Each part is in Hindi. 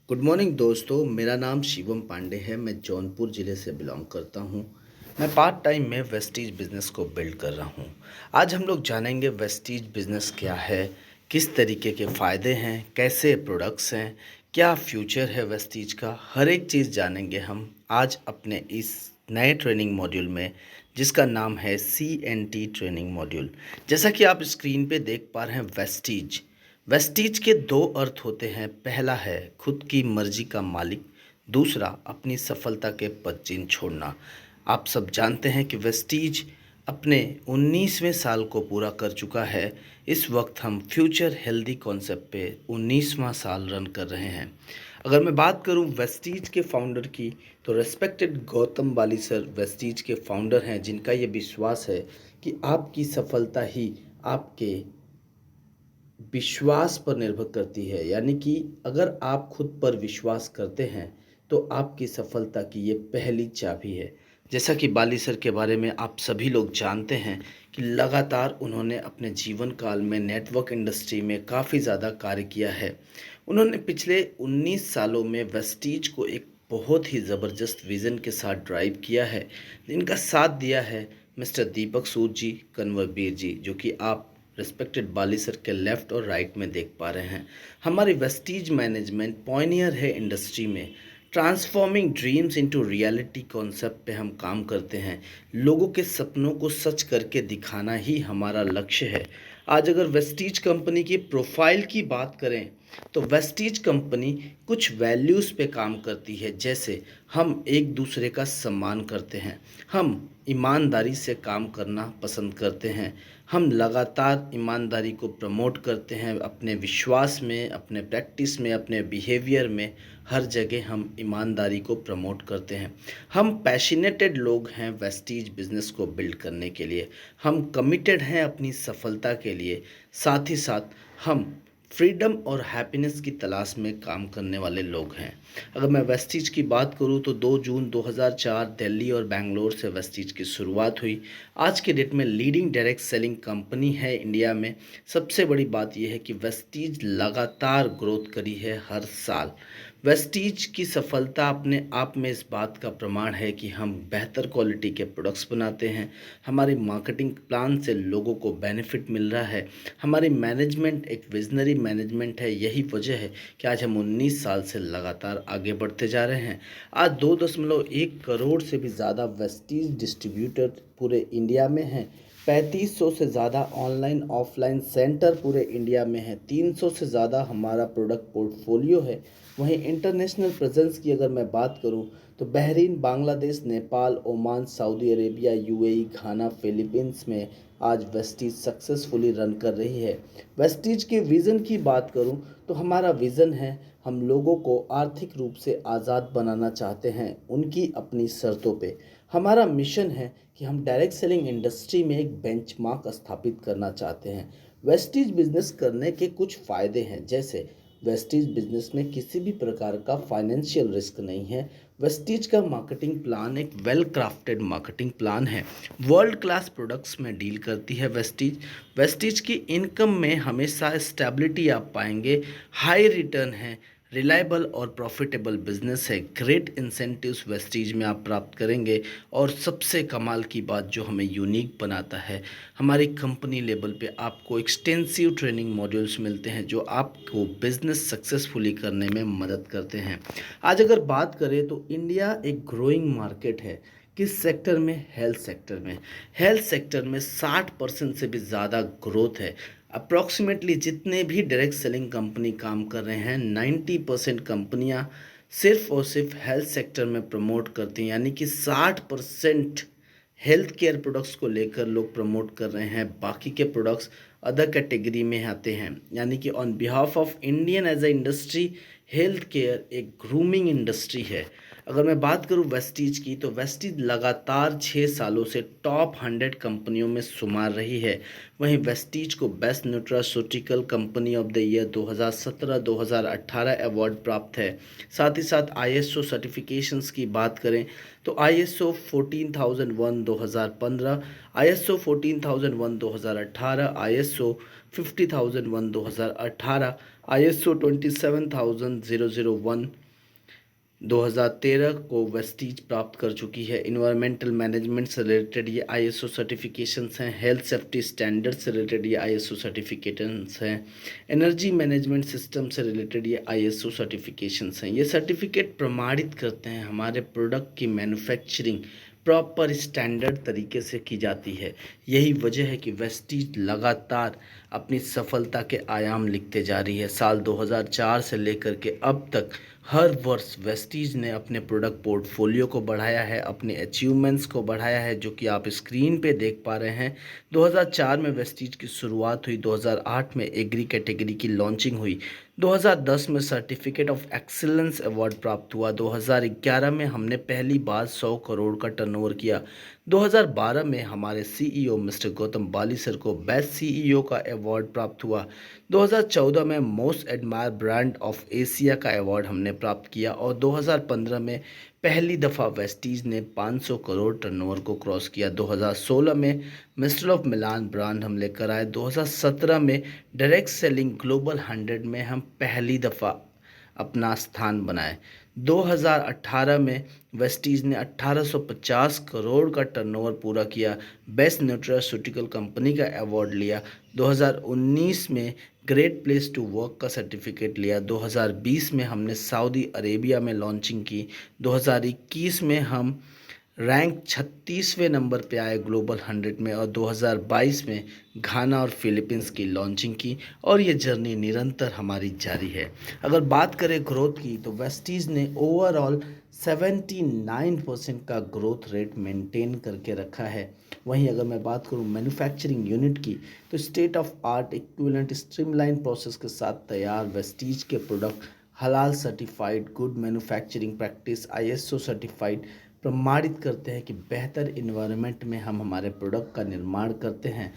गुड मॉर्निंग दोस्तों। मेरा नाम शिवम पांडे है। मैं जौनपुर ज़िले से बिलोंग करता हूँ। मैं पार्ट टाइम में वेस्टीज बिज़नेस को बिल्ड कर रहा हूँ। आज हम लोग जानेंगे वेस्टीज बिज़नेस क्या है, किस तरीके के फ़ायदे हैं, कैसे प्रोडक्ट्स हैं, क्या फ्यूचर है वेस्टीज का। हर एक चीज़ जानेंगे हम आज अपने इस नए ट्रेनिंग मॉड्यूल में, जिसका नाम है CNT ट्रेनिंग मॉड्यूल। जैसा कि आप स्क्रीन पे देख पा रहे हैं, वेस्टीज वेस्टीज के दो अर्थ होते हैं। पहला है खुद की मर्जी का मालिक, दूसरा अपनी सफलता के पदचिन्ह छोड़ना। आप सब जानते हैं कि वेस्टीज अपने 19वें साल को पूरा कर चुका है। इस वक्त हम फ्यूचर हेल्दी कॉन्सेप्ट पे 19वां साल रन कर रहे हैं। अगर मैं बात करूं वेस्टीज के फाउंडर की, तो रेस्पेक्टेड गौतम बाली सर वेस्टीज के फाउंडर हैं, जिनका ये विश्वास है कि आपकी सफलता ही आपके विश्वास पर निर्भर करती है। यानी कि अगर आप खुद पर विश्वास करते हैं तो आपकी सफलता की ये पहली चाबी है। जैसा कि बाली सर के बारे में आप सभी लोग जानते हैं कि लगातार उन्होंने अपने जीवन काल में नेटवर्क इंडस्ट्री में काफ़ी ज़्यादा कार्य किया है। उन्होंने पिछले 19 सालों में वेस्टीज को एक बहुत ही ज़बरदस्त विज़न के साथ ड्राइव किया है, जिनका साथ दिया है मिस्टर दीपक सूद जी, कन्वरबीर जी, जो कि आप रिस्पेक्टेड बाली सर के लेफ्ट और राइट में देख पा रहे हैं। हमारी वेस्टीज मैनेजमेंट पॉइनियर है इंडस्ट्री में। Transforming dreams into reality concept पे हम काम करते हैं। लोगों के सपनों को सच करके दिखाना ही हमारा लक्ष्य है। आज अगर वेस्टीज कंपनी की प्रोफाइल की बात करें, तो वेस्टीज कंपनी कुछ वैल्यूज़ पे काम करती है। जैसे हम एक दूसरे का सम्मान करते हैं, हम ईमानदारी से काम करना पसंद करते हैं, हम लगातार ईमानदारी को प्रमोट करते हैं अपने विश्वास में, अपने प्रैक्टिस में, अपने बिहेवियर में। हर जगह हम ईमानदारी को प्रमोट करते हैं। हम पैशनेटेड लोग हैं वेस्टीज बिज़नेस को बिल्ड करने के लिए। हम कमिटेड हैं अपनी सफलता के लिए। साथ ही साथ हम फ्रीडम और हैप्पीनेस की तलाश में काम करने वाले लोग हैं। अगर मैं वेस्टीज की बात करूं, तो 2 जून 2004 दिल्ली और बेंगलोर से वेस्टीज की शुरुआत हुई। आज के डेट में लीडिंग डायरेक्ट सेलिंग कंपनी है इंडिया में। सबसे बड़ी बात यह है कि वेस्टीज लगातार ग्रोथ करी है हर साल। वेस्टीज की सफलता अपने आप में इस बात का प्रमाण है कि हम बेहतर क्वालिटी के प्रोडक्ट्स बनाते हैं। हमारी मार्केटिंग प्लान से लोगों को बेनिफिट मिल रहा है। हमारी मैनेजमेंट एक विजनरी मैनेजमेंट है। यही वजह है कि आज हम 19 साल से लगातार आगे बढ़ते जा रहे हैं। आज 2.1 करोड़ से भी ज़्यादा वेस्टीज डिस्ट्रीब्यूटर पूरे इंडिया में हैं। 3500 से ज़्यादा ऑनलाइन ऑफलाइन सेंटर पूरे इंडिया में है। 300 से ज़्यादा हमारा प्रोडक्ट पोर्टफोलियो है। वहीं इंटरनेशनल प्रेजेंस की अगर मैं बात करूं, तो Bahrain, Bangladesh, Nepal, Oman, Saudi Arabia, UAE, घाना, फिलीपींस में आज वेस्टीज सक्सेसफुली रन कर रही है। वेस्टीज के विज़न की बात करूं, तो हमारा विज़न है, हम लोगों को आर्थिक रूप से आज़ाद बनाना चाहते हैं उनकी अपनी शर्तों पे। हमारा मिशन है कि हम डायरेक्ट सेलिंग इंडस्ट्री में एक बेंचमार्क स्थापित करना चाहते हैं। वेस्टीज बिजनेस करने के कुछ फ़ायदे हैं। जैसे वेस्टीज बिजनेस में किसी भी प्रकार का फाइनेंशियल रिस्क नहीं है। वेस्टीज का मार्केटिंग प्लान एक वेल क्राफ्टेड मार्केटिंग प्लान है। वर्ल्ड क्लास प्रोडक्ट्स में डील करती है वेस्टीज। वेस्टीज की इनकम में हमेशा स्टेबिलिटी आप पाएंगे। हाई रिटर्न है, रिलायबल और प्रॉफिटेबल बिजनेस है। ग्रेट इंसेंटिव्स वेस्टीज में आप प्राप्त करेंगे। और सबसे कमाल की बात जो हमें यूनिक बनाता है, हमारी कंपनी लेवल पे आपको एक्सटेंसिव ट्रेनिंग मॉड्यूल्स मिलते हैं जो आपको बिजनेस सक्सेसफुली करने में मदद करते हैं। आज अगर बात करें, तो इंडिया एक ग्रोइंग मार्केट है। किस सेक्टर में? हेल्थ सेक्टर में। हेल्थ सेक्टर में 60% से भी ज़्यादा ग्रोथ है। अप्रॉक्सीमेटली जितने भी डायरेक्ट सेलिंग कंपनी काम कर रहे हैं, 90% कंपनियां सिर्फ और सिर्फ हेल्थ सेक्टर में प्रमोट करती हैं। यानी कि 60% हेल्थ केयर प्रोडक्ट्स को लेकर लोग प्रमोट कर रहे हैं। बाकी के प्रोडक्ट्स अदर कैटेगरी में आते हैं। यानी कि on behalf of Indian as a industry, health care एक ग्रूमिंग इंडस्ट्री है। अगर मैं बात करूं वेस्टीज की, तो वेस्टीज लगातार 6 सालों से टॉप 100 कंपनियों में शुमार रही है। वहीं वेस्टीज को best nutraceutical company of the year 2017-2018 award प्राप्त है। साथ ही साथ ISO सर्टिफिकेशंस की बात करें, तो ISO 14001 2015, ISO 14001 2018, ISO 50001 2018, ISO 27001 2013 को वेस्टीज प्राप्त कर चुकी है। इन्वायरमेंटल मैनेजमेंट से रिलेटेड ये ISO सर्टिफिकेशंस हैं। हेल्थ सेफ्टी स्टैंडर्ड से रिलेटेड ये ISO सर्टिफिकेशंस हैं। एनर्जी मैनेजमेंट सिस्टम से रिलेटेड ये ISO सर्टिफिकेशंस हैं। ये सर्टिफिकेट प्रमाणित करते हैं हमारे प्रोडक्ट की मैन्युफैक्चरिंग प्रॉपर स्टैंडर्ड तरीके से की जाती है। यही वजह है कि वेस्टीज लगातार अपनी सफलता के आयाम लिखते जा रही है। साल 2004 से लेकर के अब तक हर वर्ष वेस्टीज ने अपने प्रोडक्ट पोर्टफोलियो को बढ़ाया है, अपने अचीवमेंट्स को बढ़ाया है, जो कि आप स्क्रीन पे देख पा रहे हैं। 2004 में वेस्टीज की शुरुआत हुई, 2008 में एग्री कैटेगरी की लॉन्चिंग हुई, 2010 में सर्टिफिकेट ऑफ एक्सीलेंस अवार्ड प्राप्त हुआ, 2011 में हमने पहली बार 100 करोड़ का टर्नओवर किया, 2012 में हमारे CEO मिस्टर गौतम बाली सर को बेस्ट CEO का अवार्ड प्राप्त हुआ, 2014 में most admire brand of Asia का अवार्ड हमने प्राप्त किया और 2015 में पहली दफ़ा वेस्टीज ने 500 करोड़ टर्नओवर को क्रॉस किया। 2016 में मिस्टर ऑफ मिलान ब्रांड हम लेकर आए। 2017 में डायरेक्ट सेलिंग ग्लोबल 100 में हम पहली दफ़ा अपना स्थान बनाए। 2018 में वेस्टीज ने 1850 करोड़ का टर्नओवर पूरा किया, बेस्ट न्यूट्रास्यूटिकल कंपनी का अवार्ड लिया। 2019 में ग्रेट प्लेस टू वर्क का सर्टिफिकेट लिया। 2020 में हमने सऊदी अरेबिया में लॉन्चिंग की। 2021 में हम रैंक 36वें नंबर पे आए ग्लोबल 100 में और 2022 में घाना और फिलीपींस की लॉन्चिंग की और ये जर्नी निरंतर हमारी जारी है। अगर बात करें ग्रोथ की तो वेस्टीज ने ओवरऑल 79% का ग्रोथ रेट मेंटेन करके रखा है। वहीं अगर मैं बात करूं मैन्युफैक्चरिंग यूनिट की तो state of art equivalent streamline process के साथ तैयार वेस्टीज के प्रोडक्ट हलाल certified, good manufacturing practice, ISO certified प्रमाणित करते हैं कि बेहतर इन्वायरमेंट में हम हमारे प्रोडक्ट का निर्माण करते हैं।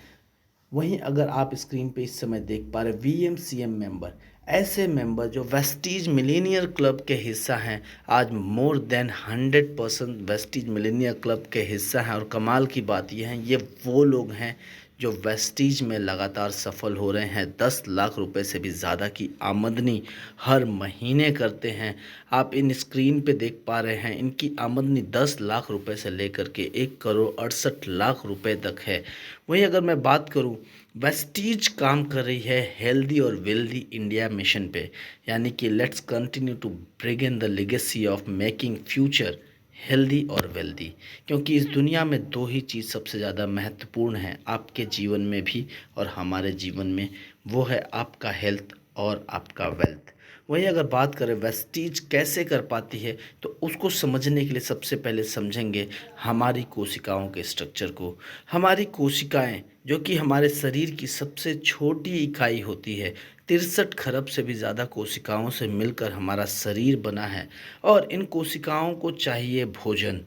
वहीं अगर आप स्क्रीन पे इस समय देख पा रहे VMCM मेंबर, ऐसे मेंबर जो वेस्टीज मिलेनियर क्लब के हिस्सा हैं, आज more than 100% Vestige Millionaire club के हिस्सा हैं। और कमाल की बात यह है, ये वो लोग हैं जो वेस्टीज में लगातार सफल हो रहे हैं। 10 लाख रुपए से भी ज़्यादा की आमदनी हर महीने करते हैं। आप इन स्क्रीन पे देख पा रहे हैं, इनकी आमदनी 10 लाख रुपए से लेकर के 1 करोड़ 68 लाख रुपए तक है। वहीं अगर मैं बात करूं, वेस्टीज काम कर रही है हेल्दी और वेल्दी इंडिया मिशन पे, यानी कि let's continue to bring in the legacy of making future healthy और वेल्दी। क्योंकि इस दुनिया में दो ही चीज़ सबसे ज़्यादा महत्वपूर्ण है आपके जीवन में भी और हमारे जीवन में, वो है आपका हेल्थ और आपका वेल्थ। वहीं अगर बात करें वेस्टीज कैसे कर पाती है तो उसको समझने के लिए सबसे पहले समझेंगे हमारी कोशिकाओं के स्ट्रक्चर को। हमारी कोशिकाएं जो कि हमारे शरीर की सबसे छोटी इकाई होती है, 63 खरब से भी ज़्यादा कोशिकाओं से मिलकर हमारा शरीर बना है। और इन कोशिकाओं को चाहिए भोजन,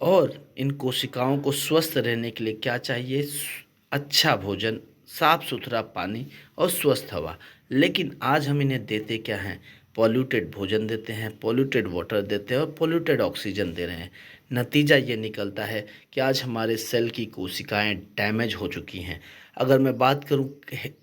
और इन कोशिकाओं को स्वस्थ रहने के लिए क्या चाहिए? अच्छा भोजन, साफ सुथरा पानी और स्वस्थ हवा। लेकिन आज हम इन्हें देते क्या हैं? पॉल्यूटेड भोजन देते हैं, पॉल्यूटेड वाटर देते हैं और पॉल्यूटेड ऑक्सीजन दे रहे हैं। नतीजा ये निकलता है कि आज हमारे सेल की कोशिकाएं डैमेज हो चुकी हैं। अगर मैं बात करूं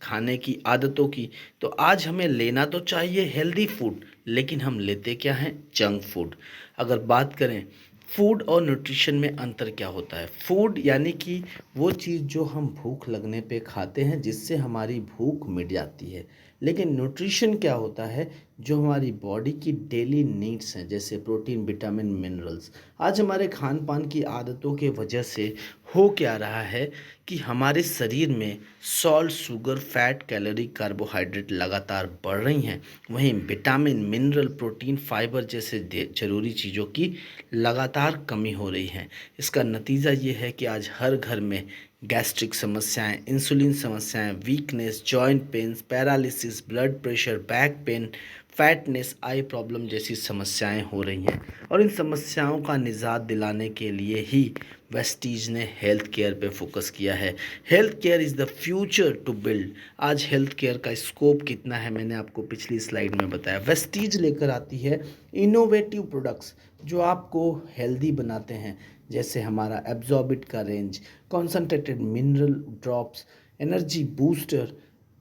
खाने की आदतों की तो आज हमें लेना तो चाहिए हेल्दी फूड, लेकिन हम लेते क्या हैं? Junk food. अगर बात करें फूड और न्यूट्रिशन में अंतर क्या होता है? फूड यानी कि वो चीज़ जो हम भूख लगने पे खाते हैं जिससे हमारी भूख मिट जाती है। लेकिन न्यूट्रिशन क्या होता है? जो हमारी बॉडी की डेली नीड्स हैं, जैसे प्रोटीन, विटामिन, मिनरल्स। आज हमारे खान पान की आदतों के वजह से हो क्या रहा है कि हमारे शरीर में salt, sugar, fat, calorie, carbohydrate लगातार बढ़ रही हैं। वहीं विटामिन, मिनरल, प्रोटीन, फाइबर जैसे जरूरी चीज़ों की लगातार कमी हो रही है। इसका नतीजा ये है कि आज हर घर में गैस्ट्रिक समस्याएं, इंसुलिन समस्याएं, weakness, joint pains, paralysis, blood pressure, back pain, fatness, eye problem जैसी समस्याएं हो रही हैं। और इन समस्याओं का निजात दिलाने के लिए ही वेस्टीज ने हेल्थ केयर पे फोकस किया है। Health care is the future to build. आज हेल्थ केयर का स्कोप कितना है मैंने आपको पिछली स्लाइड में बताया। वेस्टीज लेकर आती है इनोवेटिव प्रोडक्ट्स जो आपको हेल्दी बनाते हैं, जैसे हमारा एब्जॉर्बिट का range, concentrated mineral drops, energy booster,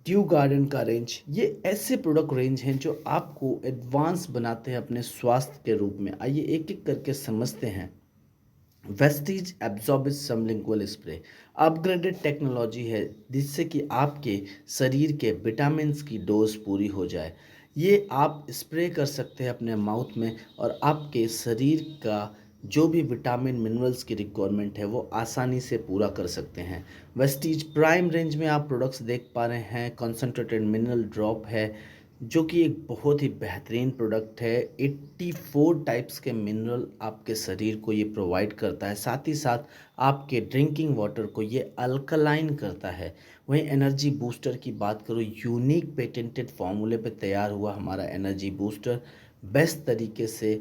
due garden का रेंज, ये ऐसे प्रोडक्ट रेंज हैं जो आपको एडवांस बनाते हैं अपने स्वास्थ्य के रूप में। आइए एक एक करके समझते हैं। Vestige Absorbeez sublingual spray upgraded technology है जिससे कि आपके शरीर के विटामिन्स की डोज पूरी हो जाए। ये आप स्प्रे कर सकते हैं अपने माउथ में और आपके शरीर का जो भी विटामिन मिनरल्स की रिक्वायरमेंट है वो आसानी से पूरा कर सकते हैं। वेस्टीज प्राइम रेंज में आप प्रोडक्ट्स देख पा रहे हैं। कॉन्सेंट्रेटेड मिनरल ड्रॉप है जो कि एक बहुत ही बेहतरीन प्रोडक्ट है। 84 टाइप्स के मिनरल आपके शरीर को ये प्रोवाइड करता है। साथ ही साथ आपके ड्रिंकिंग वाटर को ये अल्कलाइन करता है। वहीं एनर्जी बूस्टर की बात करूँ, यूनिक पेटेंटेड फार्मूले पे तैयार हुआ हमारा एनर्जी बूस्टर बेस्ट तरीके से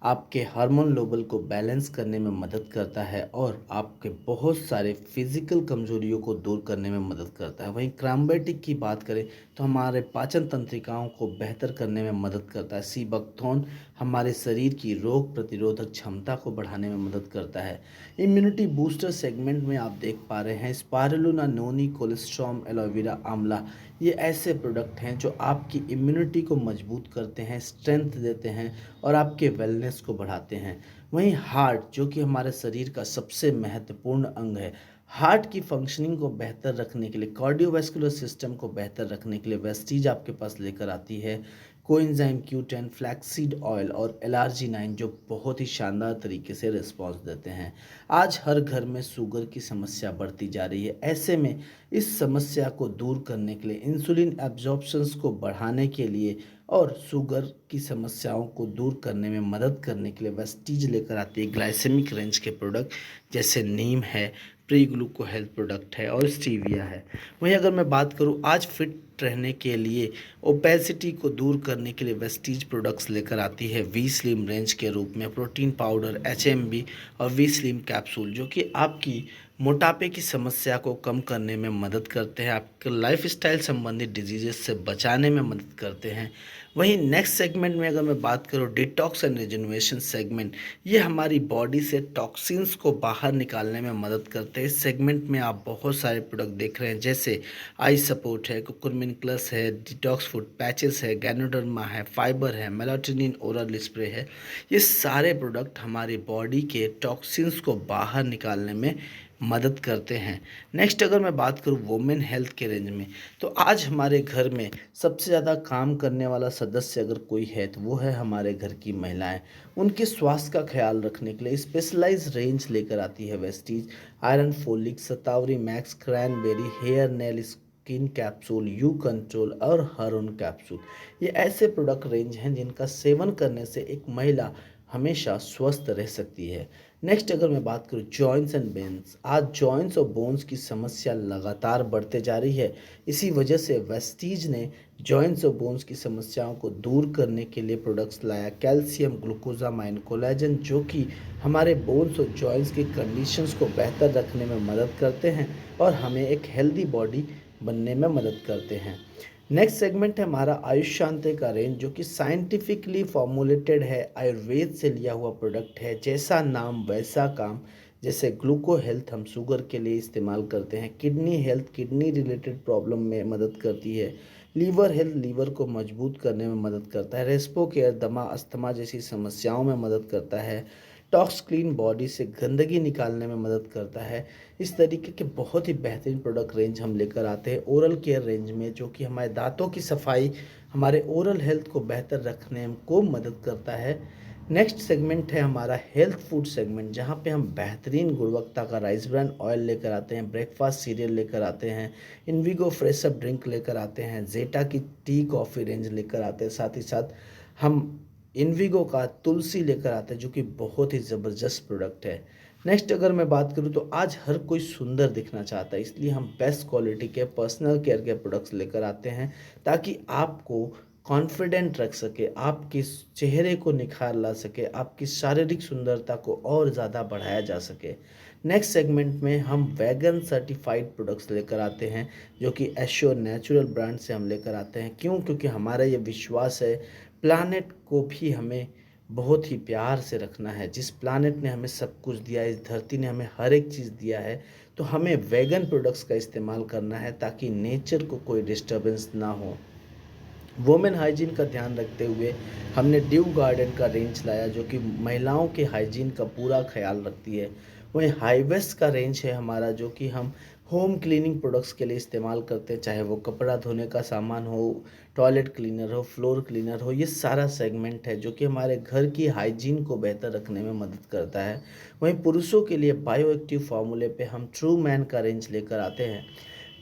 आपके हार्मोन लेवल को बैलेंस करने में मदद करता है और आपके बहुत सारे फिजिकल कमजोरियों को दूर करने में मदद करता है। वहीं क्राम्बेटिक की बात करें तो हमारे पाचन तंत्रिकाओं को बेहतर करने में मदद करता है। सी बकथॉर्न हमारे शरीर की रोग प्रतिरोधक क्षमता को बढ़ाने में मदद करता है। इम्यूनिटी बूस्टर सेगमेंट में आप देख पा रहे हैं स्पारुलिना नोनी कोलेस्ट्रॉम एलोवेरा आंवला, ये ऐसे प्रोडक्ट हैं जो आपकी इम्यूनिटी को मजबूत करते हैं, स्ट्रेंथ देते हैं और आपके वेलनेस को बढ़ाते हैं। वहीं हार्ट जो कि हमारे शरीर का सबसे महत्वपूर्ण अंग है, हार्ट की फंक्शनिंग को बेहतर रखने के लिए, कार्डियोवैस्कुलर सिस्टम को बेहतर रखने के लिए वेस्टीज आपके पास लेकर आती है कोएंजाइम Q10, फ्लैक्सीड ऑयल और LRG9 जो बहुत ही शानदार तरीके से रिस्पॉन्स देते हैं। आज हर घर में शुगर की समस्या बढ़ती जा रही है। ऐसे में इस समस्या को दूर करने के लिए, इंसुलिन एब्जॉर्प्शंस को बढ़ाने के लिए और शुगर की समस्याओं को दूर करने में मदद करने के लिए वेस्टीज लेकर आती है ग्लाइसेमिक रेंज के प्रोडक्ट जैसे नीम है, प्री ग्लूको हेल्थ प्रोडक्ट है और स्टीविया है। वहीं अगर मैं बात करूं आज फिट रहने के लिए, ओपेसिटी को दूर करने के लिए वेस्टीज प्रोडक्ट्स लेकर आती है वी स्लिम रेंज के रूप में प्रोटीन पाउडर, HMB और वी स्लिम कैप्सूल जो कि आपकी मोटापे की समस्या को कम करने में मदद करते हैं, आपके लाइफस्टाइल संबंधित डिजीजेस से बचाने में मदद करते हैं। वहीं नेक्स्ट सेगमेंट में अगर मैं बात करूं डिटॉक्स एंड रिजनरेशन सेगमेंट, ये हमारी बॉडी से टॉक्सिन्स को बाहर निकालने में मदद करते हैं। इस सेगमेंट में आप बहुत सारे प्रोडक्ट देख रहे हैं जैसे आई सपोर्ट है, कुकुरमिन प्लस है, डिटॉक्स फूड पैचेस है, गैनोडर्मा है, फाइबर है, मेलाटोनिन ओरल स्प्रे है। ये सारे प्रोडक्ट हमारी बॉडी के टॉक्सिन्स को बाहर निकालने में मदद करते हैं। नेक्स्ट अगर मैं बात करूँ वुमेन हेल्थ के रेंज में, तो आज हमारे घर में सबसे ज़्यादा काम करने वाला सदस्य अगर कोई है तो वो है हमारे घर की महिलाएं। उनके स्वास्थ्य का ख्याल रखने के लिए स्पेशलाइज रेंज लेकर आती है Vestige iron folic, Shatavari max, cranberry, hair nail skin capsule, U control और हरोन कैप्सूल। ये ऐसे प्रोडक्ट रेंज हैं जिनका सेवन करने से एक महिला हमेशा स्वस्थ रह सकती है। नेक्स्ट अगर मैं बात करूँ जॉइंट्स एंड बेन्स, आज जॉइंट्स और बोन्स की समस्या लगातार बढ़ते जा रही है। इसी वजह से वेस्टीज ने जॉइंट्स और बोन्स की समस्याओं को दूर करने के लिए प्रोडक्ट्स लाया कैल्शियम ग्लूकोजामाइन कोलेजन जो कि हमारे बोन्स और जॉइंट्स की कंडीशंस को बेहतर रखने में मदद करते हैं और हमें एक हेल्दी बॉडी बनने में मदद करते हैं। नेक्स्ट सेगमेंट है हमारा आयुष शांति का रेंज जो कि साइंटिफिकली फॉर्मुलेटेड है, आयुर्वेद से लिया हुआ प्रोडक्ट है। जैसा नाम वैसा काम। जैसे ग्लूको हेल्थ हम शुगर के लिए इस्तेमाल करते हैं, kidney health kidney related problem में मदद करती है, लीवर हेल्थ लीवर को मजबूत करने में मदद करता है, रेस्पो केयर दमा अस्थमा जैसी समस्याओं में मदद करता है, टॉक्स क्लीन बॉडी से गंदगी निकालने में मदद करता है। इस तरीके के बहुत ही बेहतरीन प्रोडक्ट रेंज हम लेकर आते हैं ओरल केयर रेंज में जो कि हमारे दांतों की सफाई, हमारे ओरल हेल्थ को बेहतर रखने को मदद करता है। नेक्स्ट सेगमेंट है हमारा हेल्थ फूड सेगमेंट जहाँ पे हम बेहतरीन गुणवत्ता का राइस ब्रान ऑयल लेकर आते हैं, ब्रेकफास्ट सीरियल लेकर आते हैं, इनविगो फ्रेश अप ड्रिंक लेकर आते हैं, जेटा की टी कॉफ़ी रेंज लेकर आते हैं। साथ ही साथ हम इनविगो का तुलसी लेकर आते हैं जो कि बहुत ही ज़बरदस्त प्रोडक्ट है। नेक्स्ट अगर मैं बात करूं तो आज हर कोई सुंदर दिखना चाहता है, इसलिए हम बेस्ट क्वालिटी के पर्सनल केयर के प्रोडक्ट्स लेकर आते हैं ताकि आपको कॉन्फिडेंट रख सके, आपके चेहरे को निखार ला सके, आपकी शारीरिक सुंदरता को और ज़्यादा बढ़ाया जा सके। नेक्स्ट सेगमेंट में हम वैगन सर्टिफाइड प्रोडक्ट्स लेकर आते हैं जो कि एश्योर नेचुरल ब्रांड से हम लेकर आते हैं। क्यों? क्योंकि हमारा ये विश्वास है प्लानेट को भी हमें बहुत ही प्यार से रखना है। जिस प्लानेट ने हमें सब कुछ दिया है, इस धरती ने हमें हर एक चीज़ दिया है, तो हमें वेगन प्रोडक्ट्स का इस्तेमाल करना है ताकि नेचर को कोई डिस्टर्बेंस ना हो। वुमेन हाइजीन का ध्यान रखते हुए हमने ड्यू गार्डन का रेंज लाया, जो कि महिलाओं के हाइजीन का पूरा ख्याल रखती है। वहीं हाईवेस्ट का रेंज है हमारा, जो कि हम होम क्लीनिंग प्रोडक्ट्स के लिए इस्तेमाल करते हैं, चाहे वो कपड़ा धोने का सामान हो, टॉयलेट क्लीनर हो, फ्लोर क्लीनर हो। ये सारा सेगमेंट है जो कि हमारे घर की हाइजीन को बेहतर रखने में मदद करता है। वहीं पुरुषों के लिए बायो एक्टिव फार्मूले पे हम ट्रू मैन का रेंज लेकर आते हैं।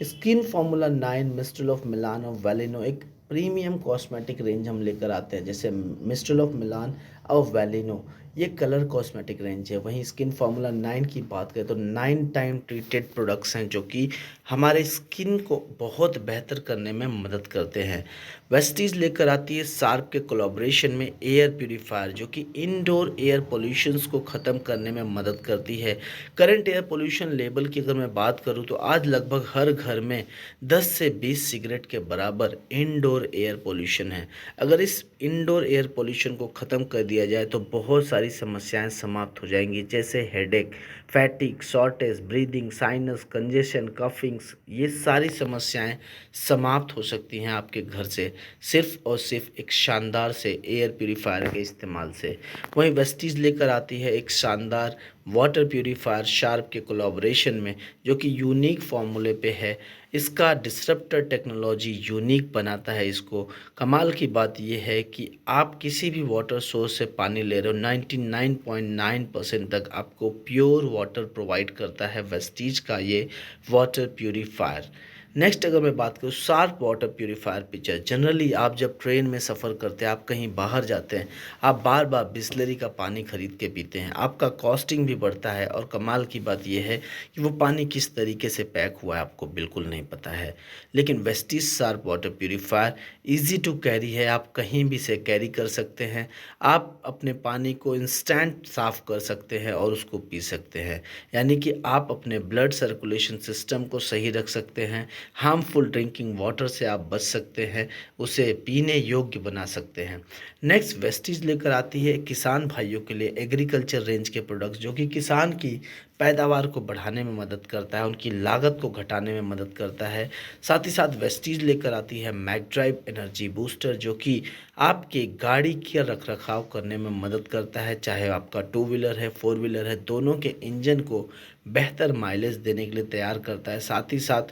Skin formula 9, mistral of Milan और वैलिनो, एक प्रीमियम कॉस्मेटिक रेंज हम लेकर आते हैं, जैसे मिस्ट्रल ऑफ मिलान और वैलिनो, ये कलर कॉस्मेटिक रेंज है। वहीं स्किन फार्मूला 9 की बात करें तो 9 टाइम ट्रीटेड प्रोडक्ट्स हैं जो कि हमारे स्किन को बहुत बेहतर करने में मदद करते हैं। वेस्टीज लेकर आती है शार्प के कोलैबोरेशन में एयर प्यूरीफायर, जो कि इंडोर एयर पोल्यूशंस को ख़त्म करने में मदद करती है। करंट एयर पोल्यूशन लेवल की अगर मैं बात करूं तो आज लगभग हर घर में 10 से 20 सिगरेट के बराबर इंडोर एयर पोल्यूशन है। अगर इस इंडोर एयर पोल्यूशन को ख़त्म कर दिया जाए तो बहुत सारी समस्याएं समाप्त हो जाएंगी, जैसे headache, fatigue, shortage, breathing, sinus, congestion, coughings, ये सारी समस्याएं समाप्त हो सकती हैं आपके घर से सिर्फ और सिर्फ एक शानदार से एयर प्यूरीफायर के इस्तेमाल से। वहीं वेस्टीज लेकर आती है एक शानदार वाटर प्यूरीफायर शार्प के कोलैबोरेशन में, जो कि यूनिक फार्मूले पे है। इसका डिसरप्टर टेक्नोलॉजी यूनिक बनाता है इसको। कमाल की बात यह है कि आप किसी भी वाटर सोर्स से पानी ले रहे हो, 99.9% तक आपको प्योर वाटर प्रोवाइड करता है वेस्टीज का ये वाटर प्यूरीफायर। नेक्स्ट अगर मैं बात करूँ sharp water purifier picture, generally आप जब ट्रेन में सफ़र करते हैं, आप कहीं बाहर जाते हैं, आप बार बार बिस्लरी का पानी खरीद के पीते हैं, आपका कॉस्टिंग भी बढ़ता है, और कमाल की बात यह है कि वो पानी किस तरीके से पैक हुआ है आपको बिल्कुल नहीं पता है। लेकिन Vestige sharp water purifier easy to carry है, आप कहीं भी से कैरी कर सकते हैं। आप अपने पानी को इंस्टेंट साफ़ कर सकते हैं और उसको पी सकते हैं, यानी कि आप अपने ब्लड सर्कुलेशन सिस्टम को सही रख सकते हैं। हार्मफुल ड्रिंकिंग वाटर से आप बच सकते हैं, उसे पीने योग्य बना सकते हैं। नेक्स्ट वेस्टीज लेकर आती है किसान भाइयों के लिए एग्रीकल्चर रेंज के प्रोडक्ट्स, जो कि किसान की पैदावार को बढ़ाने में मदद करता है, उनकी लागत को घटाने में मदद करता है। साथ ही साथ वेस्टीज लेकर आती है मैकड्राइव एनर्जी बूस्टर, जो कि आपके गाड़ी का रखरखाव करने में मदद करता है, चाहे आपका टू व्हीलर है, फोर व्हीलर है, दोनों के इंजन को बेहतर माइलेज देने के लिए तैयार करता है। साथ ही साथ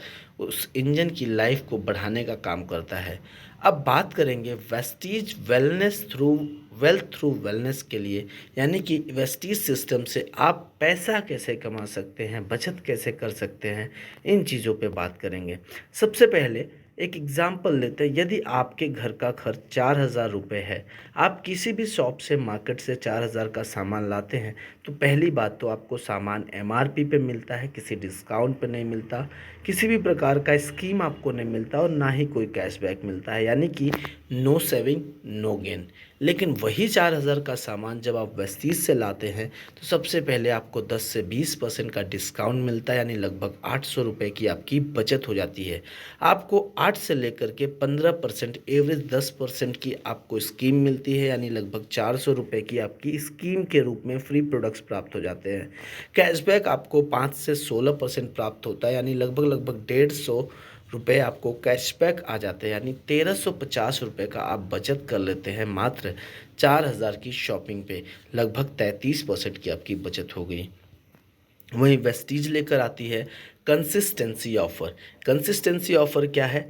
उस इंजन की लाइफ को बढ़ाने का काम करता है। अब बात करेंगे वेस्टीज वेल्थ थ्रू वेलनेस के लिए, यानी कि वेस्टीज सिस्टम से आप पैसा कैसे कमा सकते हैं, बचत कैसे कर सकते हैं, इन चीज़ों पे बात करेंगे। सबसे पहले एक एग्जाम्पल लेते हैं। यदि आपके घर का खर्च 4,000 रुपये है, आप किसी भी शॉप से, मार्केट से 4,000 का सामान लाते हैं, तो पहली बात तो आपको सामान एमआरपी पे मिलता है, किसी डिस्काउंट पे नहीं मिलता, किसी भी प्रकार का स्कीम आपको नहीं मिलता, और ना ही कोई कैशबैक मिलता है, यानी कि नो सेविंग नो गेन। लेकिन वही 4,000 का सामान जब आप वेस्टीज से लाते हैं तो सबसे पहले आपको 10 से 20% का डिस्काउंट मिलता है, यानी लगभग 800 रुपये की आपकी बचत हो जाती है। आपको 8 से लेकर के 15% एवरेज 10% की आपको स्कीम मिलती है, यानी लगभग 400 रुपये की आपकी स्कीम के रूप में फ्री प्रोडक्ट्स प्राप्त हो जाते हैं। कैशबैक आपको 5 से 16% प्राप्त होता है, यानी लगभग 150 रुपये आपको कैशबैक आ जाते हैं, यानी 1,350 रुपये का आप बचत कर लेते हैं मात्र 4,000 की शॉपिंग पे। लगभग 33% की आपकी बचत हो गई। वहीं वेस्टीज लेकर आती है कंसिस्टेंसी ऑफ़र। कंसिस्टेंसी ऑफ़र क्या है?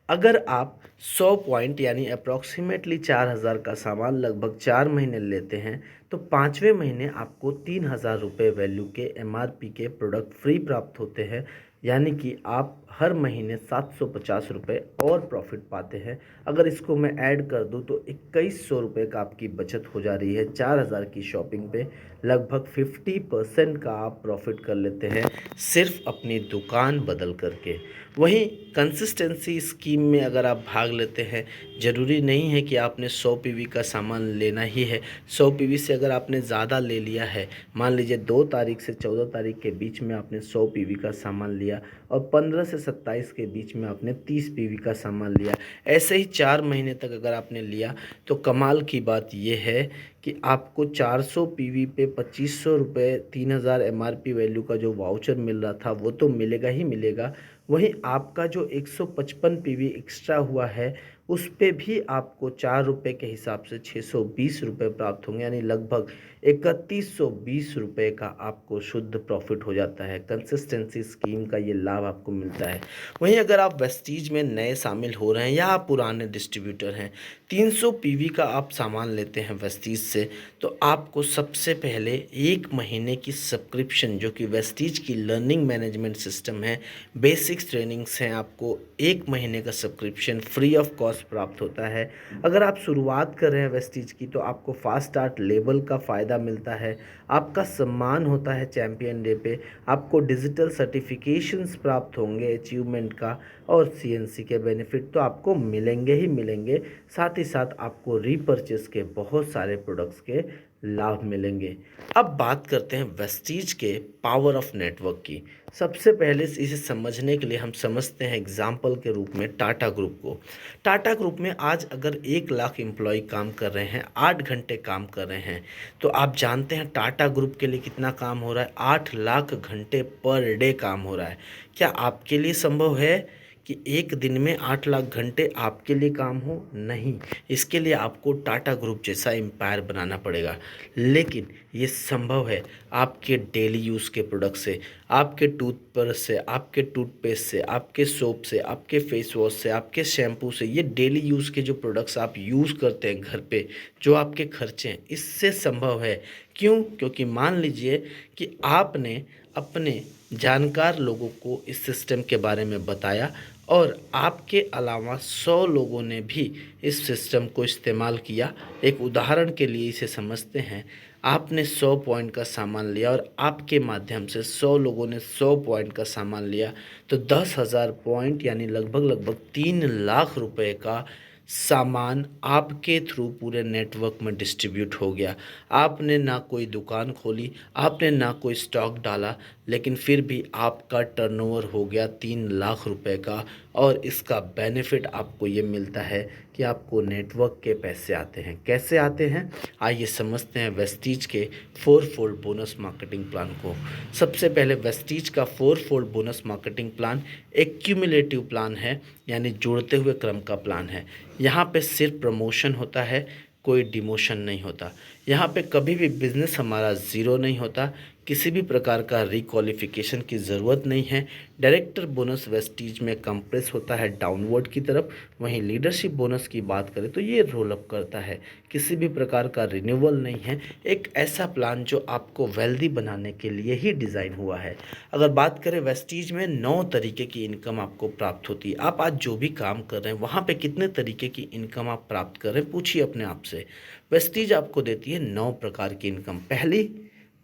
अगर आप 100 पॉइंट यानी अप्रॉक्सीमेटली 4,000 का सामान लगभग 4 महीने लेते हैं, तो 5वें महीने आपको 3,000 रुपये वैल्यू के एमआरपी के प्रोडक्ट फ्री प्राप्त होते हैं, यानी कि आप हर महीने 750 रुपये और प्रॉफिट पाते हैं। अगर इसको मैं ऐड कर दूं तो 2,100 रुपये का आपकी बचत हो जा रही है। 4,000 की शॉपिंग पे लगभग 50% का आप प्रॉफिट कर लेते हैं, सिर्फ अपनी दुकान बदल करके। वहीं कंसिस्टेंसी स्कीम में अगर आप भाग लेते हैं, ज़रूरी नहीं है कि आपने 100 पीवी का सामान लेना ही है। 100 पीवी से अगर आपने ज़्यादा ले लिया है, मान लीजिए 2 तारीख से 14 तारीख के बीच में आपने 100 पीवी का सामान लिया और 15 से 27 के बीच में आपने 30 पीवी का सामान लिया, ऐसे ही 4 महीने तक अगर आपने लिया तो कमाल की बात यह है कि आपको 400 पीवी पे 2500 रुपये 3000 एमआरपी वैल्यू का जो वाउचर मिल रहा था वो तो मिलेगा ही मिलेगा। वहीं आपका जो 155 पीवी एक्स्ट्रा हुआ है उस पे भी आपको 4 रुपये के हिसाब से 620 रुपये प्राप्त होंगे, यानी लगभग 3120 रुपये का आपको शुद्ध प्रॉफिट हो जाता है। कंसिस्टेंसी स्कीम का ये लाभ आपको मिलता है। वहीं अगर आप वेस्टीज में नए शामिल हो रहे हैं या आप पुराने डिस्ट्रीब्यूटर हैं, 300 पीवी का आप सामान लेते हैं वेस्टीज से, तो आपको सबसे पहले 1 महीने की सब्सक्रिप्शन जो कि वेस्टीज की लर्निंग मैनेजमेंट सिस्टम है, बेसिक्स ट्रेनिंग्स हैं, आपको 1 महीने का सब्सक्रिप्शन फ्री ऑफ कॉस्ट प्राप्त होता है। अगर आप शुरुआत कर रहे हैं वेस्टीज की तो आपको फास्ट स्टार्ट लेबल का फ़ायदा मिलता है, आपका सम्मान होता है चैम्पियन डे पे, आपको डिजिटल सर्टिफिकेशंस प्राप्त होंगे अचीवमेंट का, और सीएनसी के बेनिफिट तो आपको मिलेंगे ही मिलेंगे। साथ ही साथ आपको रीपर्चेस के बहुत सारे प्रोडक्ट्स के लाभ मिलेंगे। अब बात करते हैं वेस्टीज के पावर ऑफ नेटवर्क की। सबसे पहले इसे समझने के लिए हम समझते हैं एग्जाम्पल के रूप में टाटा ग्रुप को। टाटा ग्रुप में आज अगर 1 लाख एम्प्लॉय काम कर रहे हैं, 8 घंटे काम कर रहे हैं, तो आप जानते हैं टाटा ग्रुप के लिए कितना काम हो रहा है? 8 लाख घंटे पर डे काम हो रहा है। क्या आपके लिए संभव है कि एक दिन में 8 लाख घंटे आपके लिए काम हो? नहीं, इसके लिए आपको टाटा ग्रुप जैसा एम्पायर बनाना पड़ेगा। लेकिन ये संभव है आपके डेली यूज़ के प्रोडक्ट से, आपके टूथब्रश से, आपके टूथपेस्ट से, आपके सोप से, आपके फेस वॉश से, आपके शैम्पू से। ये डेली यूज़ के जो प्रोडक्ट्स आप यूज़ करते हैं घर पे, जो आपके खर्चे हैं, इससे संभव है। क्यों? क्योंकि मान लीजिए कि आपने अपने जानकार लोगों को इस सिस्टम के बारे में बताया और आपके अलावा 100 लोगों ने भी इस सिस्टम को इस्तेमाल किया। एक उदाहरण के लिए इसे समझते हैं। आपने 100 पॉइंट का सामान लिया और आपके माध्यम से 100 लोगों ने 100 पॉइंट का सामान लिया, तो 10,000 पॉइंट यानी लगभग 3 लाख रुपए का सामान आपके थ्रू पूरे नेटवर्क में डिस्ट्रीब्यूट हो गया। आपने ना कोई दुकान खोली, आपने ना कोई स्टॉक डाला, लेकिन फिर भी आपका टर्नओवर हो गया 3 लाख रुपए का। और इसका बेनिफिट आपको ये मिलता है कि आपको नेटवर्क के पैसे आते हैं। कैसे आते हैं? आइए समझते हैं वेस्टीज के 4 फोल्ड बोनस मार्केटिंग प्लान को। सबसे पहले वेस्टीज का 4 फोल्ड बोनस मार्केटिंग प्लान एक क्यूमुलेटिव प्लान है, यानी जोड़ते हुए क्रम का प्लान है। यहाँ पे सिर्फ प्रमोशन होता है, कोई डिमोशन नहीं होता। यहाँ पे कभी भी बिजनेस हमारा ज़ीरो नहीं होता, किसी भी प्रकार का रिक्वालिफिकेशन की ज़रूरत नहीं है। डायरेक्टर बोनस वेस्टीज में कंप्रेस होता है डाउनवर्ड की तरफ। वहीं लीडरशिप बोनस की बात करें तो ये रोल अप करता है, किसी भी प्रकार का रिन्यूअल नहीं है। एक ऐसा प्लान जो आपको वेल्दी बनाने के लिए ही डिज़ाइन हुआ है। अगर बात करें वेस्टीज में 9 तरीके की इनकम आपको प्राप्त होती है। आप आज जो भी काम कर रहे हैं वहाँ पे कितने तरीके की इनकम आप प्राप्त कर रहे हैं, पूछिए अपने आप से। वेस्टीज आपको देती है 9 प्रकार की इनकम। पहली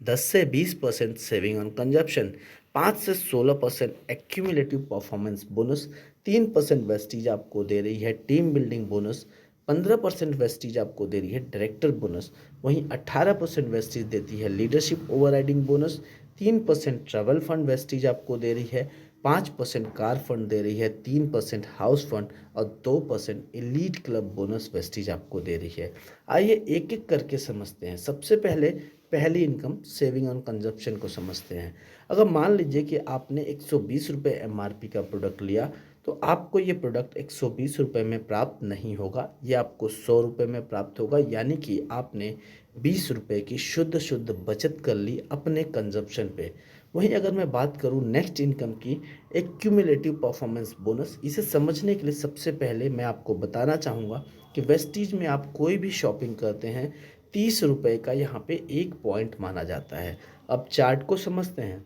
10 से 20% सेविंग ऑन कंजप्शन, 5 से 16% एक्यूमुलेटिव परफॉर्मेंस बोनस, 3% वेस्टीज आपको दे रही है टीम बिल्डिंग बोनस, 15% वेस्टीज आपको दे रही है डायरेक्टर बोनस। वहीं 18% वेस्टीज देती है leadership overriding bonus, 3% travel fund Vestige आपको दे रही है, 5% कार फंड दे रही है, 3% हाउस फंड और 2% एलीट क्लब बोनस वेस्टीज आपको दे रही है। आइए एक एक करके समझते हैं। सबसे पहले पहली इनकम सेविंग ऑन कंजप्शन को समझते हैं। अगर मान लीजिए कि आपने 120 रुपये एमआरपी का प्रोडक्ट लिया, तो आपको ये प्रोडक्ट 120 रुपये में प्राप्त नहीं होगा, ये आपको 100 रुपये में प्राप्त होगा। यानी कि आपने 20 रुपये की शुद्ध बचत कर ली अपने कंजप्शन पे। वहीं अगर मैं बात करूं नेक्स्ट इनकम की, एक क्यूमुलेटिव परफॉर्मेंस बोनस, इसे समझने के लिए सबसे पहले मैं आपको बताना चाहूँगा कि वेस्टीज में आप कोई भी शॉपिंग करते हैं 30 रुपये का यहाँ पे 1 पॉइंट माना जाता है। अब चार्ट को समझते हैं।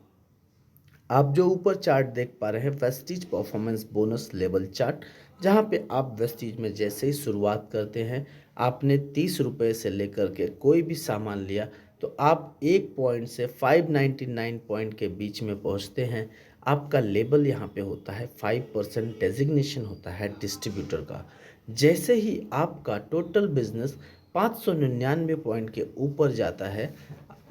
आप जो ऊपर चार्ट देख पा रहे हैं Vestige performance bonus level chart, जहाँ पे आप वेस्टीज में जैसे ही शुरुआत करते हैं, आपने 30 रुपये से लेकर के कोई भी सामान लिया तो आप 1 पॉइंट से 599 पॉइंट के बीच में पहुँचते हैं। आपका लेबल यहाँ पे होता है 5% डेजिग्नेशन होता है डिस्ट्रीब्यूटर का। जैसे ही आपका टोटल बिजनेस 599 पॉइंट के ऊपर जाता है,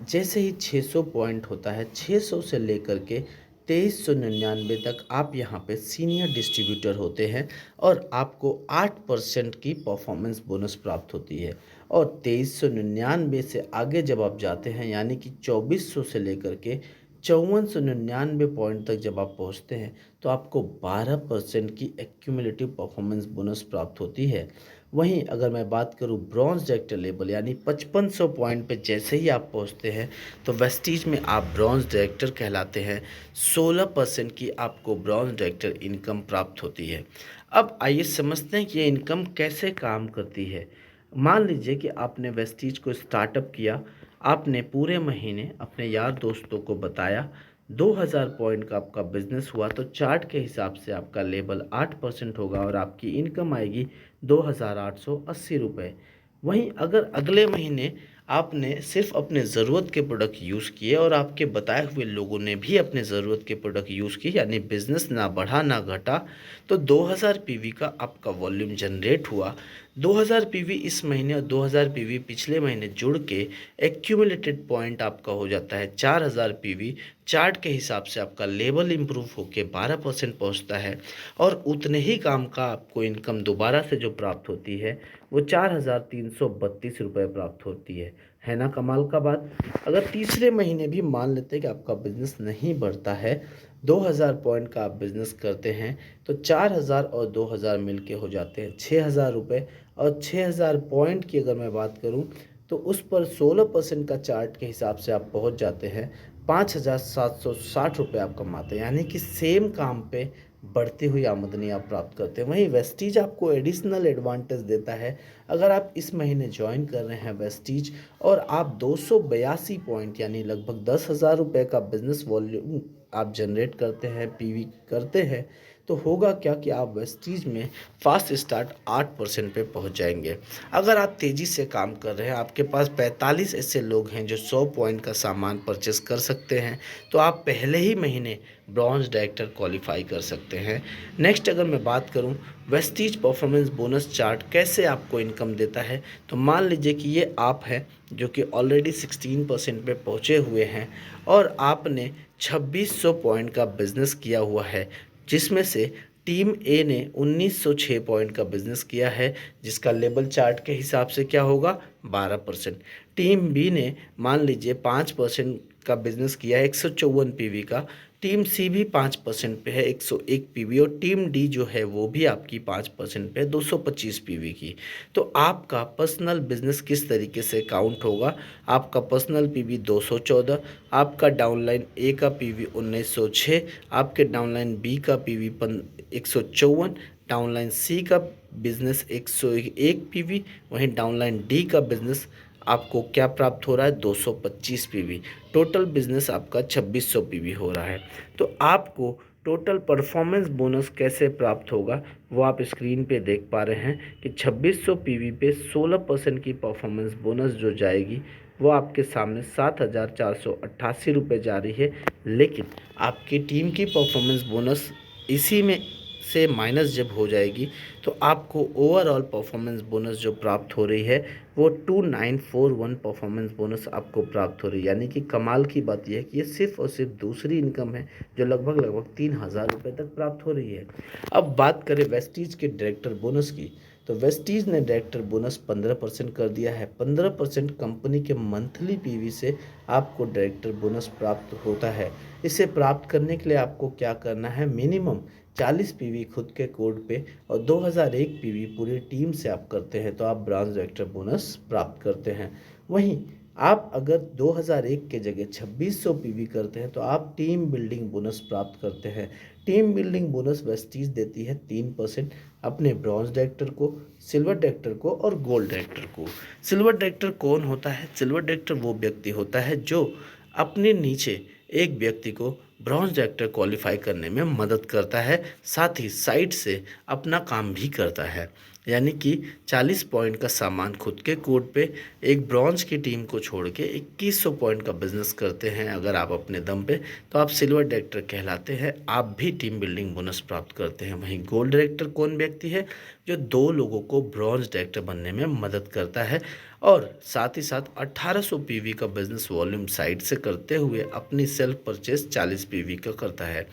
जैसे ही 600 पॉइंट होता है, 600 से लेकर के 2399 तक आप यहाँ पे सीनियर डिस्ट्रीब्यूटर होते हैं और आपको 8% की परफॉर्मेंस बोनस प्राप्त होती है। और 2399 से आगे जब आप जाते हैं यानी कि 2400 से लेकर के 5499 पॉइंट तक जब आप पहुँचते हैं तो आपको 12% की एक्यूमुलेटिव परफॉर्मेंस बोनस प्राप्त होती है। वहीं अगर मैं बात करूं ब्रॉन्ज डायरेक्टर लेवल यानी 5500 पॉइंट पे जैसे ही आप पहुंचते हैं तो वेस्टीज में आप ब्रॉन्ज डायरेक्टर कहलाते हैं। 16% की आपको ब्रॉन्ज डायरेक्टर इनकम प्राप्त होती है। अब आइए समझते हैं कि ये इनकम कैसे काम करती है। मान लीजिए कि आपने वेस्टीज को स्टार्टअप किया, आपने पूरे महीने अपने यार दोस्तों को बताया, 2000 पॉइंट का आपका बिजनेस हुआ तो चार्ट के हिसाब से आपका लेवल 8% होगा और आपकी इनकम आएगी 2880 रुपये। वहीं अगर अगले महीने आपने सिर्फ अपने ज़रूरत के प्रोडक्ट यूज़ किए और आपके बताए हुए लोगों ने भी अपने ज़रूरत के प्रोडक्ट यूज़ किए यानी बिज़नेस ना बढ़ा ना घटा, तो 2000 पीवी का आपका वॉल्यूम जनरेट हुआ। 2000 पीवी इस महीने और 2000 पीवी पिछले महीने जुड़ के एक्यूमुलेटेड पॉइंट आपका हो जाता है 4000 पीवी। चार्ट के हिसाब से आपका लेवल इम्प्रूव होकर 12% पहुंचता है और उतने ही काम का आपको इनकम दोबारा से जो प्राप्त होती है वो 4332 रुपये प्राप्त होती है ना कमाल का बात। अगर तीसरे महीने भी मान लेते हैं कि आपका बिजनेस नहीं बढ़ता है, 2000 पॉइंट का आप बिजनेस करते हैं तो 4000 और 2000 मिलके हो जाते हैं 6000 रुपये। और 6000 पॉइंट की अगर मैं बात करूं तो उस पर 16% का चार्ट के हिसाब से आप पहुंच जाते हैं 5760 रुपये आप कमाते हैं, यानी कि सेम काम पे बढ़ती हुई आमदनी आप प्राप्त करते हैं। वहीं वेस्टीज आपको एडिशनल एडवांटेज देता है। अगर आप इस महीने ज्वाइन कर रहे हैं वेस्टीज और आप 282 पॉइंट यानी लगभग 10,000 रुपये का बिजनेस वॉल्यूम आप जनरेट करते हैं, पीवी करते हैं, तो होगा क्या कि आप वेस्टीज में फास्ट स्टार्ट 8% पे पहुंच जाएंगे। अगर आप तेज़ी से काम कर रहे हैं, आपके पास 45 ऐसे लोग हैं जो 100 पॉइंट का सामान परचेस कर सकते हैं, तो आप पहले ही महीने ब्रॉन्ज डायरेक्टर क्वालिफाई कर सकते हैं। नेक्स्ट अगर मैं बात करूं वेस्टीज परफॉर्मेंस बोनस चार्ट कैसे आपको इनकम देता है, तो मान लीजिए कि ये आप हैं जो कि ऑलरेडी 16% पे पहुंचे हुए हैं और आपने 2600 पॉइंट का बिजनेस किया हुआ है, जिसमें से टीम ए ने 1906 पॉइंट का बिजनेस किया है जिसका लेवल चार्ट के हिसाब से क्या होगा 12%। टीम बी ने मान लीजिए 5% का बिजनेस किया है 154 पीवी का। टीम सी भी 5% पे है 101 पीवी और टीम डी जो है वो भी आपकी 5% पे है 225 पीवी की। तो आपका पर्सनल बिजनेस किस तरीके से काउंट होगा, आपका पर्सनल पीवी 214, आपका डाउनलाइन ए का पीवी 1906, आपके डाउनलाइन बी का पीवी 154, डाउनलाइन सी का बिजनेस 101 पीवी, वहीं डाउनलाइन डी का बिजनेस आपको क्या प्राप्त हो रहा है 225 पीवी। टोटल बिजनेस आपका 2600 पीवी हो रहा है। तो आपको टोटल परफॉर्मेंस बोनस कैसे प्राप्त होगा वो आप स्क्रीन पे देख पा रहे हैं कि 2600 पीवी पे 16% की परफॉर्मेंस बोनस जो जाएगी वो आपके सामने 7488 रुपये जा रही है। लेकिन आपकी टीम की परफॉर्मेंस बोनस इसी में से माइनस जब हो जाएगी तो आपको ओवरऑल परफॉर्मेंस बोनस जो प्राप्त हो रही है वो 2941 परफॉर्मेंस बोनस आपको प्राप्त हो रही है। यानी कि कमाल की बात यह है कि ये सिर्फ और सिर्फ दूसरी इनकम है जो लगभग 3000 रुपये तक प्राप्त हो रही है। अब बात करें वेस्टीज के डायरेक्टर बोनस की, तो वेस्टीज ने डायरेक्टर बोनस 15% कर दिया है। 15% कंपनी के मंथली पीवी से आपको डायरेक्टर बोनस प्राप्त होता है। इसे प्राप्त करने के लिए आपको क्या करना है, मिनिमम 40 पीवी खुद के कोड पे और 2001 पीवी पूरी टीम से आप करते हैं तो आप ब्रांच डायरेक्टर बोनस प्राप्त करते हैं। वहीं आप अगर 2001 के जगह 2600 पीवी करते हैं तो आप टीम बिल्डिंग बोनस प्राप्त करते हैं। टीम बिल्डिंग बोनस वेस्टीज देती है 3% अपने ब्रॉन्ज डायरेक्टर को, सिल्वर डायरेक्टर को और गोल्ड डायरेक्टर को। सिल्वर डायरेक्टर कौन होता है? सिल्वर डायरेक्टर वो व्यक्ति होता है जो अपने नीचे एक व्यक्ति को ब्रॉन्ज डायरेक्टर क्वालिफाई करने में मदद करता है, साथ ही साइड से अपना काम भी करता है। यानी कि 40 पॉइंट का सामान खुद के कोड पे एक ब्रॉन्ज की टीम को छोड़ के 2100 पॉइंट का बिजनेस करते हैं अगर आप अपने दम पे, तो आप सिल्वर डायरेक्टर कहलाते हैं, आप भी टीम बिल्डिंग बोनस प्राप्त करते हैं। वहीं गोल्ड डायरेक्टर कौन व्यक्ति है? जो 2 लोगों को ब्रॉन्ज डायरेक्टर बनने में मदद करता है और साथ ही साथ 1800 पीवी का बिजनेस वॉल्यूम साइड से करते हुए अपनी सेल्फ परचेस 40 पीवी का करता है।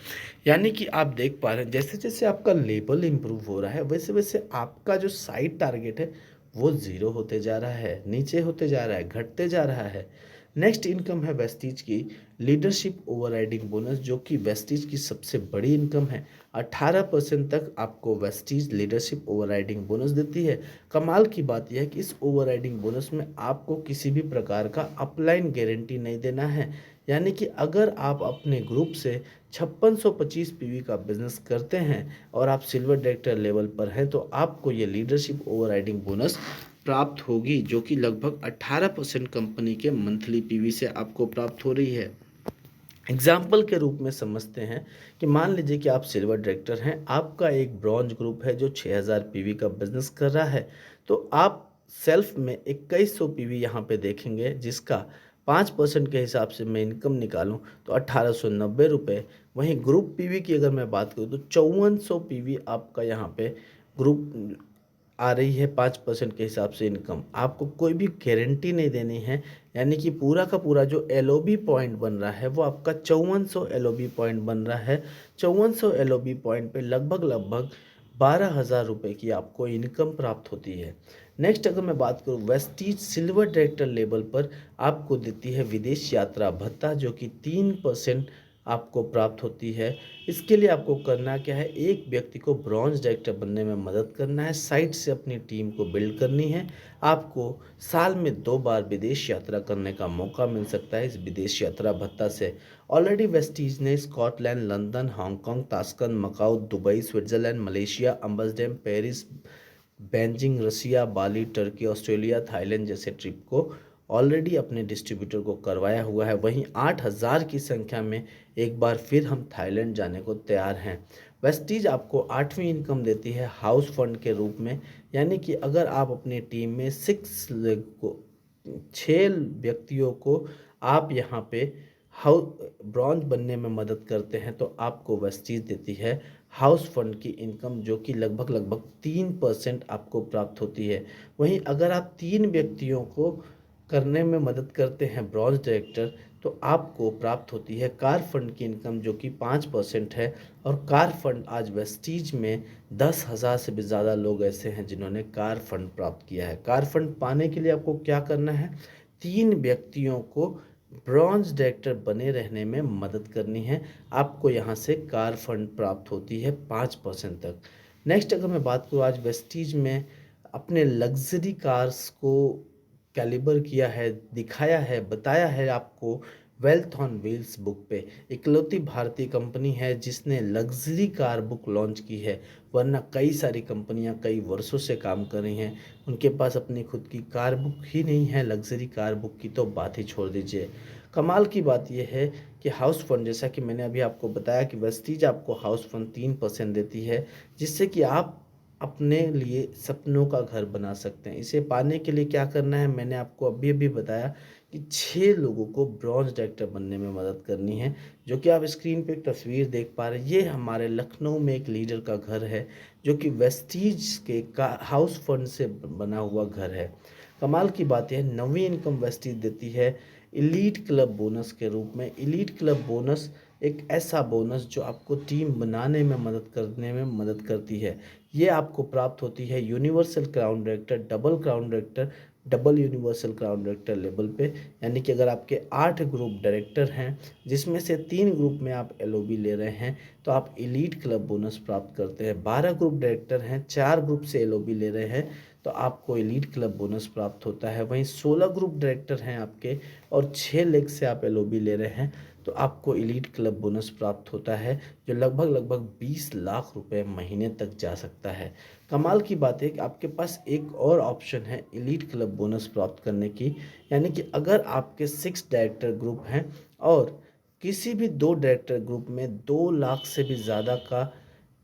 यानी कि आप देख पा रहे हैं जैसे जैसे आपका लेवल इंप्रूव हो रहा है वैसे वैसे आपका जो साइड टारगेट है वो ज़ीरो होते जा रहा है, नीचे होते जा रहा है, घटते जा रहा है। नेक्स्ट इनकम है वेस्टीज की लीडरशिप ओवरराइडिंग बोनस, जो कि वेस्टीज की सबसे बड़ी इनकम है। 18% तक आपको वेस्टीज लीडरशिप ओवरराइडिंग बोनस देती है। कमाल की बात यह है कि इस ओवरराइडिंग बोनस में आपको किसी भी प्रकार का अपलाइन गारंटी नहीं देना है। यानी कि अगर आप अपने ग्रुप से 5625 पीवी का बिजनेस करते हैं और आप सिल्वर डायरेक्टर लेवल पर हैं तो आपको ये लीडरशिप ओवरराइडिंग बोनस प्राप्त होगी, जो कि लगभग 18% कंपनी के मंथली पीवी से आपको प्राप्त हो रही है। एग्जाम्पल के रूप में समझते हैं कि मान लीजिए कि आप सिल्वर डायरेक्टर हैं, आपका एक ब्रॉन्ज ग्रुप है जो 6000 पीवी का बिजनेस कर रहा है, तो आप सेल्फ में 2100 पीवी यहाँ पे देखेंगे, जिसका 5% के हिसाब से मैं इनकम निकालूं तो 1890 रुपये। वहीं ग्रुप पीवी की अगर मैं बात करूं तो 5400 पीवी आपका यहाँ पे ग्रुप आ रही है। 5% के हिसाब से इनकम आपको कोई भी गारंटी नहीं देनी है। यानी कि पूरा का पूरा जो एलओबी पॉइंट बन रहा है वो आपका 5400 एलओबी पॉइंट बन रहा है। 5400 एलओबी पॉइंट पे लगभग लगभग 12,000 रुपये की आपको इनकम प्राप्त होती है। नेक्स्ट अगर मैं बात करूँ वेस्टीज सिल्वर डायरेक्टर लेवल पर आपको देती है विदेश यात्रा भत्ता, जो कि 3% आपको प्राप्त होती है। इसके लिए आपको करना क्या है, एक व्यक्ति को ब्रॉन्ज डायरेक्टर बनने में मदद करना है, साइड से अपनी टीम को बिल्ड करनी है। आपको साल में 2 बार विदेश यात्रा करने का मौका मिल सकता है इस विदेश यात्रा भत्ता से। ऑलरेडी वेस्टीज ने Scotland, London, Hong Kong, Tashkent, Macau, Dubai, Switzerland, Malaysia, Amsterdam, Paris, Beijing, Russia, Bali, Turkey, Australia, Thailand जैसे ट्रिप को ऑलरेडी अपने डिस्ट्रीब्यूटर को करवाया हुआ है। वहीं 8000 की संख्या में एक बार फिर हम थाईलैंड जाने को तैयार हैं। वेस्टीज आपको 8वीं इनकम देती है हाउस फंड के रूप में। यानी कि अगर आप अपनी टीम में 6 व्यक्तियों को आप यहाँ पे हाउस ब्रॉन्ज बनने में मदद करते हैं तो आपको वेस्टीज देती है हाउस फंड की इनकम, जो कि लगभग लगभग 3% आपको प्राप्त होती है। वहीं अगर आप 3 व्यक्तियों को करने में मदद करते हैं ब्रॉन्ज डायरेक्टर तो आपको प्राप्त होती है कार फंड की इनकम, जो कि 5% है। और कार फंड आज वेस्टीज में 10,000 से भी ज़्यादा लोग ऐसे हैं जिन्होंने कार फंड प्राप्त किया है। कार फंड पाने के लिए आपको क्या करना है, 3 व्यक्तियों को ब्रॉन्ज डायरेक्टर बने रहने में मदद करनी है। आपको यहाँ से कार फंड प्राप्त होती है 5% तक। नेक्स्ट अगर मैं बात करूँ आज वेस्टीज में अपने लग्जरी कार्स को कैलिबर किया है, दिखाया है, बताया है आपको वेल्थ ऑन व्हील्स बुक पे। इकलौती भारतीय कंपनी है जिसने लग्जरी कार बुक लॉन्च की है, वरना कई सारी कंपनियां कई वर्षों से काम कर रही हैं, उनके पास अपनी खुद की कार बुक ही नहीं है। लग्जरी कार बुक की तो बात ही छोड़ दीजिए। कमाल की बात यह है कि हाउस फंड, जैसा कि मैंने अभी आपको बताया कि वेस्टीज आपको हाउस फंड 3% देती है, जिससे कि आप अपने लिए सपनों का घर बना सकते हैं। इसे पाने के लिए क्या करना है, मैंने आपको अभी अभी बताया कि 6 लोगों को ब्रॉन्ज डायरेक्टर बनने में मदद करनी है। जो कि आप स्क्रीन पे एक तस्वीर देख पा रहे हैं, ये हमारे लखनऊ में एक लीडर का घर है, जो कि वेस्टीज के का हाउस फंड से बना हुआ घर है। कमाल की बात है, 9वीं इनकम वेस्टीज देती है इलीट क्लब बोनस के रूप में। इलीट क्लब बोनस एक ऐसा बोनस जो आपको टीम बनाने में मदद करने में मदद करती है। ये आपको प्राप्त होती है universal crown director, double crown director, double universal crown director level पे। यानी कि अगर आपके 8 ग्रुप डायरेक्टर हैं जिसमें से 3 ग्रुप में आप एलओबी ले रहे हैं तो आप इलीट क्लब बोनस प्राप्त करते हैं। 12 ग्रुप डायरेक्टर हैं, 4 ग्रुप से एलओबी ले रहे हैं तो आपको एलीट क्लब बोनस प्राप्त होता है। वहीं 16 ग्रुप डायरेक्टर हैं आपके और 6 लेग से आप एलओबी ले रहे हैं तो आपको एलीट क्लब बोनस प्राप्त होता है, जो लगभग लगभग 20 लाख रुपए महीने तक जा सकता है। कमाल की बात है कि आपके पास एक और ऑप्शन है एलीट क्लब बोनस प्राप्त करने की। यानी कि अगर आपके 6 डायरेक्टर ग्रुप हैं और किसी भी 2 डायरेक्टर ग्रुप में 2 लाख से भी ज़्यादा का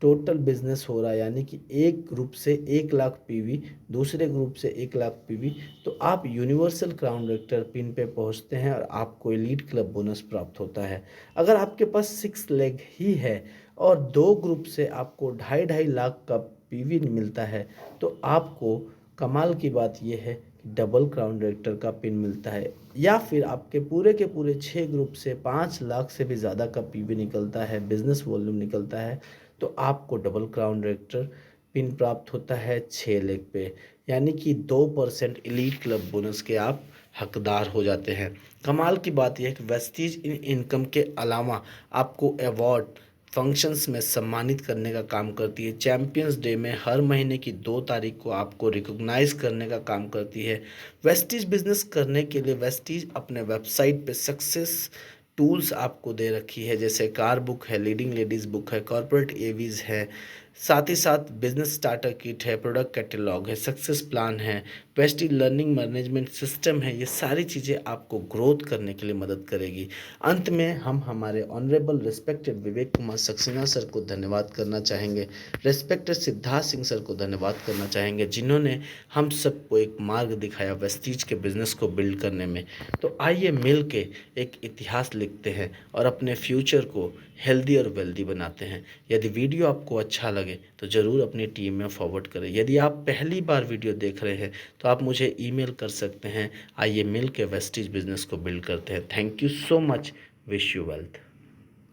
टोटल बिजनेस हो रहा है, यानी कि एक ग्रुप से 1 लाख पीवी, दूसरे ग्रुप से 1 लाख पीवी, तो आप यूनिवर्सल क्राउन डायरेक्टर पिन पे पहुंचते हैं और आपको एलीट क्लब बोनस प्राप्त होता है। अगर आपके पास 6 लेग ही है और 2 ग्रुप से आपको 2.5 लाख का पीवी मिलता है तो आपको कमाल की बात यह है कि डबल क्राउन डायरेक्टर का पिन मिलता है, या फिर आपके पूरे के पूरे 6 ग्रुप से 5 लाख से भी ज़्यादा का पीवी निकलता है, बिजनेस वॉल्यूम निकलता है, तो आपको डबल क्राउन डायरेक्टर पिन प्राप्त होता है 6 लाख पे, यानी कि 2% इलीट क्लब बोनस के आप हकदार हो जाते हैं। कमाल की बात यह है कि वेस्टीज इन इनकम के अलावा आपको अवार्ड फंक्शंस में सम्मानित करने का काम करती है। चैम्पियंस डे में हर महीने की 2 तारीख को आपको रिकॉग्नाइज करने का काम करती है। वेस्टीज बिजनेस करने के लिए वेस्टीज अपने वेबसाइट पे सक्सेस टूल्स आपको दे रखी है, जैसे कार बुक है, लीडिंग लेडीज़ बुक है, कॉर्पोरेट एवीज़ है, साथ ही साथ बिजनेस स्टार्टर किट है, प्रोडक्ट कैटलॉग है, सक्सेस प्लान है, वेस्टीज लर्निंग मैनेजमेंट सिस्टम है। ये सारी चीज़ें आपको ग्रोथ करने के लिए मदद करेगी। अंत में हम हमारे honourable respected Vivek Kumar Saxena sir को धन्यवाद करना चाहेंगे, रिस्पेक्टेड सिद्धार्थ सिंह सर को धन्यवाद करना चाहेंगे, जिन्होंने हम सबको एक मार्ग दिखाया वेस्टीज के बिजनेस को बिल्ड करने में। तो आइए मिल के एक इतिहास लिखते हैं और अपने फ्यूचर को हेल्दी और वेल्दी बनाते हैं। यदि वीडियो आपको अच्छा लगे तो ज़रूर अपनी टीम में फॉरवर्ड करें। यदि आप पहली बार वीडियो देख रहे हैं तो आप मुझे ईमेल कर सकते हैं। आइए मिल के वेस्टीज बिजनेस को बिल्ड करते हैं। Thank you so much. Wish you wealth.